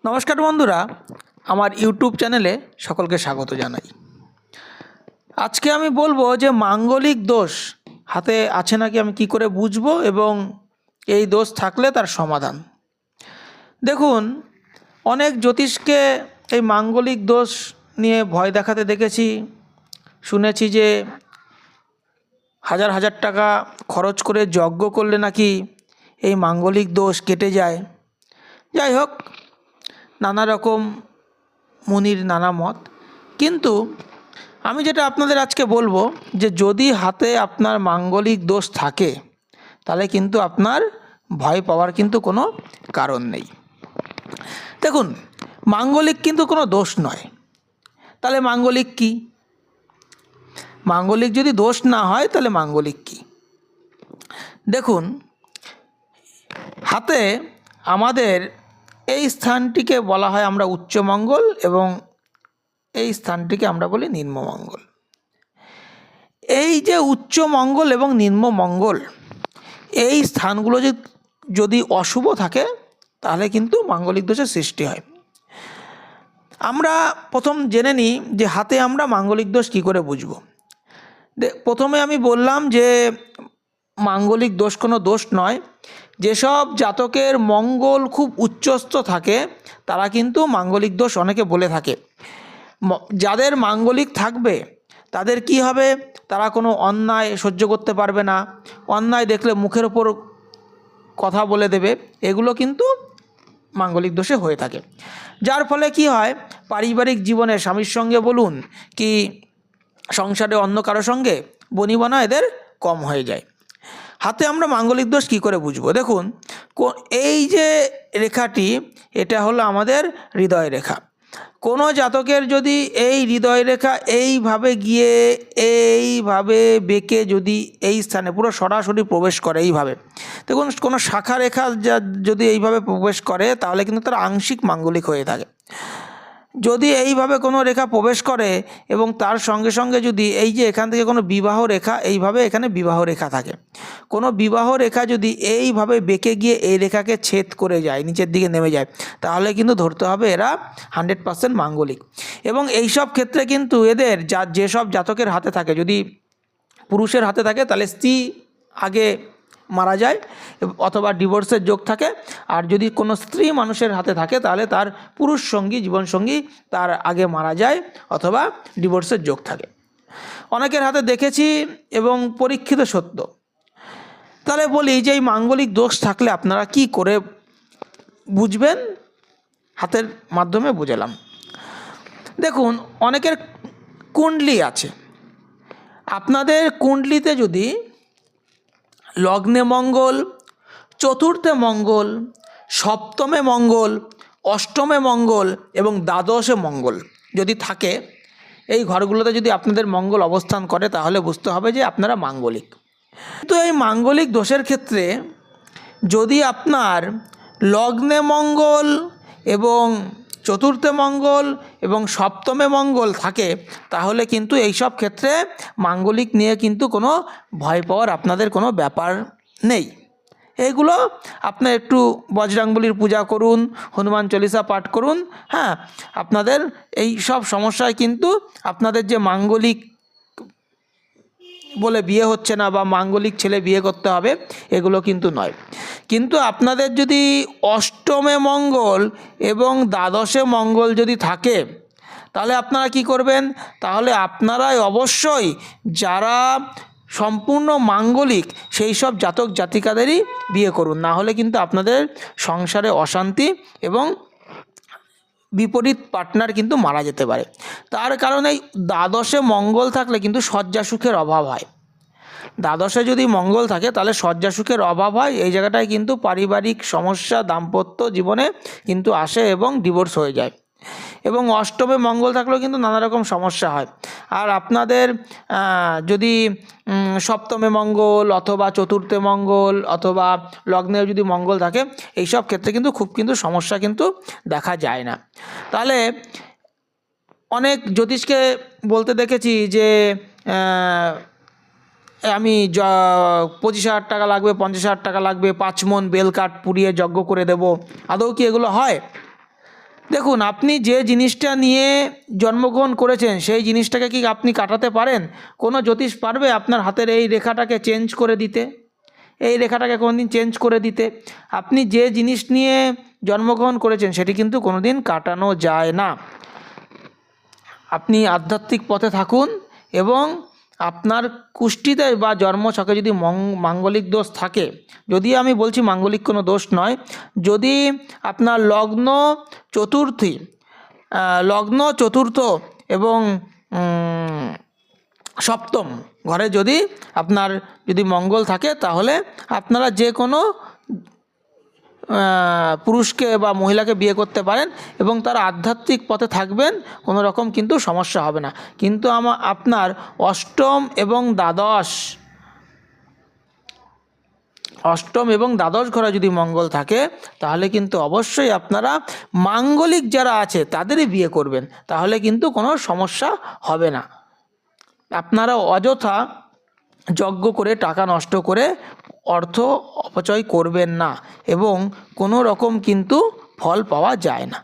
নমস্কার বন্ধুরা, আমার ইউটিউব চ্যানেলে সকলকে স্বাগত জানাই। আজকে আমি বলবো যে মাঙ্গলিক দোষ হাতে আছে নাকি আমি কি করে বুঝবো এবং এই দোষ থাকলে তার সমাধান। দেখুন, অনেক জ্যোতিষকে এই মাঙ্গলিক দোষ নিয়ে ভয় দেখাতে দেখেছি। শুনেছি যে হাজার হাজার টাকা খরচ করে যজ্ঞ করলে নাকি এই মাঙ্গলিক দোষ কেটে যায়। যাই হোক, নানা রকম মুনির নানা মত, কিন্তু আমি যেটা আপনাদের আজকে বলবো যে যদি হাতে আপনার মাঙ্গলিক দোষ থাকে তাহলে কিন্তু আপনার ভয় পাওয়ার কিন্তু কোনো কারণ নেই। দেখুন, মাঙ্গলিক কিন্তু কোনো দোষ নয়। তাহলে মাঙ্গলিক কি? মাঙ্গলিক যদি দোষ না হয় তাহলে মাঙ্গলিক কি? দেখুন, হাতে আমাদের এই স্থানটিকে বলা হয় আমরা উচ্চমঙ্গল এবং এই স্থানটিকে আমরা বলি নিম্নমঙ্গল। এই যে উচ্চমঙ্গল এবং নিম্নমঙ্গল, এই স্থানগুলো যদি অশুভ থাকে তাহলে কিন্তু মাঙ্গলিক দোষের সৃষ্টি হয়। আমরা প্রথম জেনে নিই যে হাতে আমরা মাঙ্গলিক দোষ কী করে বুঝব। প্রথমে আমি বললাম যে মাঙ্গলিক দোষ কোনো দোষ নয়। যেসব জাতকের মঙ্গল খুব উচ্চস্থ থাকে তারা কিন্তু মাঙ্গলিক দোষ অনেকে বলে থাকে। যাদের মাঙ্গলিক থাকবে তাদের কি হবে? তারা কোনো অন্যায় সহ্য করতে পারবে না, অন্যায় দেখলে মুখের ওপর কথা বলে দেবে। এগুলো কিন্তু মাঙ্গলিক দোষে হয়ে থাকে। যার ফলে কি হয়, পারিবারিক জীবনে স্বামীর সঙ্গে বলুন কি সংসারে অন্য কারো সঙ্গে বনিবনা এদের কম হয়ে যায়। হাতে আমরা মাঙ্গলিক দোষ কী করে বুঝবো? দেখুন, এই যে রেখাটি, এটা হলো আমাদের হৃদয় রেখা। কোনো জাতকের যদি এই হৃদয় রেখা এইভাবে গিয়ে এইভাবে বেঁকে যদি এই স্থানে পুরো সরাসরি প্রবেশ করে এইভাবে, দেখুন কোনো শাখা রেখা যদি এইভাবে প্রবেশ করে তাহলে কিন্তু তার আংশিক মাঙ্গলিক হয়ে থাকে। যদি এইভাবে কোনো রেখা প্রবেশ করে এবং তার সঙ্গে সঙ্গে যদি এই যে এখান থেকে কোনো বিবাহ রেখা এইভাবে এখানে বিবাহ রেখা থাকে, কোনো বিবাহ রেখা যদি এইভাবে বেঁকে গিয়ে এই রেখাকে ছেদ করে যায়, নিচের দিকে নেমে যায়, তাহলে কিন্তু ধরতে হবে এরা 100% মাঙ্গলিক। এবং এইসব ক্ষেত্রে কিন্তু এদের যেসব জাতকের হাতে থাকে, যদি পুরুষের হাতে থাকে তাহলে স্ত্রী আগে মারা যায় অথবা ডিভোর্সের যোগ থাকে, আর যদি কোনো স্ত্রী মানুষের হাতে থাকে তাহলে তার পুরুষ সঙ্গী জীবনসঙ্গী তার আগে মারা যায় অথবা ডিভোর্সের যোগ থাকে। অনেকের হাতে দেখেছি এবং পরীক্ষিত সত্য। তাহলে বলি যে এই মাঙ্গলিক দোষ থাকলে আপনারা কি করে বুঝবেন? হাতের মাধ্যমে বুঝালাম। দেখুন, অনেকের কুণ্ডলি আছে। আপনাদের কুণ্ডলিতে যদি লগ্নে মঙ্গল, চতুর্থে মঙ্গল, সপ্তমে মঙ্গল, অষ্টমে মঙ্গল এবং দ্বাদশে মঙ্গল যদি থাকে, এই ঘরগুলোতে যদি আপনাদের মঙ্গল অবস্থান করে তাহলে বুঝতে হবে যে আপনারা মাঙ্গলিক। তো এই মাঙ্গলিক দোষের ক্ষেত্রে যদি আপনার লগ্নে মঙ্গল এবং চতুর্থে মঙ্গল এবং সপ্তমে মঙ্গল থাকে তাহলে কিন্তু এইসব ক্ষেত্রে মাঙ্গলিক নিয়ে কিন্তু কোনো ভয় পাওয়ার আপনাদের কোনো ব্যাপার নেই। এইগুলো আপনার একটু বজরংবলীর পূজা করুন, হনুমান চল্লিশা পাঠ করুন। হ্যাঁ, আপনাদের এই সব সমস্যায় কিন্তু আপনাদের যে মাঙ্গলিক বলে বিয়ে হচ্ছে না বা মাঙ্গলিক ছেলে বিয়ে করতে হবে এগুলো কিন্তু নয়। কিন্তু আপনাদের যদি অষ্টমে মঙ্গল এবং দ্বাদশে মঙ্গল যদি থাকে তাহলে আপনারা কি করবেন? তাহলে আপনারাই অবশ্যই যারা সম্পূর্ণ মাঙ্গলিক সেই সব জাতক জাতিকাদেরই বিয়ে করুন, না হলে কিন্তু আপনাদের সংসারে অশান্তি এবং বিপরীত পার্টনার কিন্তু মারা যেতে পারে। তার কারণে দ্বাদশে মঙ্গল থাকলে কিন্তু শয্যা সুখের অভাব হয়। দ্বাদশে যদি মঙ্গল থাকে তাহলে শয্যা সুখের অভাব হয়। এই জায়গাটায় কিন্তু পারিবারিক সমস্যা দাম্পত্য জীবনে কিন্তু আসে এবং ডিভোর্স হয়ে যায়। এবং অষ্টমে মঙ্গল থাকলেও কিন্তু নানা রকম সমস্যা হয়। আর আপনাদের যদি সপ্তমে মঙ্গল অথবা চতুর্থে মঙ্গল অথবা লগ্নেও যদি মঙ্গল থাকে এইসব ক্ষেত্রে কিন্তু খুব কিন্তু সমস্যা কিন্তু দেখা যায় না। তাহলে অনেক জ্যোতিষকে বলতে দেখেছি যে আমি 25,000 টাকা লাগবে, 50,000 টাকা লাগবে, 5 মণ বেল কাঠ পুড়িয়ে যজ্ঞ করে দেব। আদৌ কি এগুলো হয়? দেখুন, আপনি যে জিনিসটা নিয়ে জন্মগ্রহণ করেছেন সেই জিনিসটাকে কি আপনি কাটাতে পারেন? কোনো জ্যোতিষ পারবে আপনার হাতের এই রেখাটাকে চেঞ্জ করে দিতে? এই রেখাটাকে কোনোদিন চেঞ্জ করে দিতে? আপনি যে জিনিস নিয়ে জন্মগ্রহণ করেছেন সেটি কিন্তু কোনোদিন কাটানো যায় না। আপনি আধ্যাত্মিক পথে থাকুন এবং আপনার কুষ্টিতে বা জন্মছকে যদি মাঙ্গলিক দোষ থাকে, যদি আমি বলছি মাঙ্গলিক কোনো দোষ নয়, যদি আপনার লগ্ন চতুর্থ এবং সপ্তম ঘরে যদি আপনার মঙ্গল থাকে, তাহলে আপনারা যে কোনো পুরুষকে বা মহিলাকে বিয়ে করতে পারেন এবং তারা আধ্যাত্মিক পথে থাকবেন, কোনো রকম কিন্তু সমস্যা হবে না। কিন্তু আপনার অষ্টম এবং দ্বাদশ ঘরে যদি মঙ্গল থাকে, তাহলে কিন্তু অবশ্যই আপনারা মাঙ্গলিক যারা আছে তাদেরই বিয়ে করবেন, তাহলে কিন্তু কোনো সমস্যা হবে না। আপনারা অযথা যজ্ঞ করে টাকা নষ্ট করে অর্থ অপচয় করবেন না এবং কোনো রকম কিন্তু ফল পাওয়া যায় না।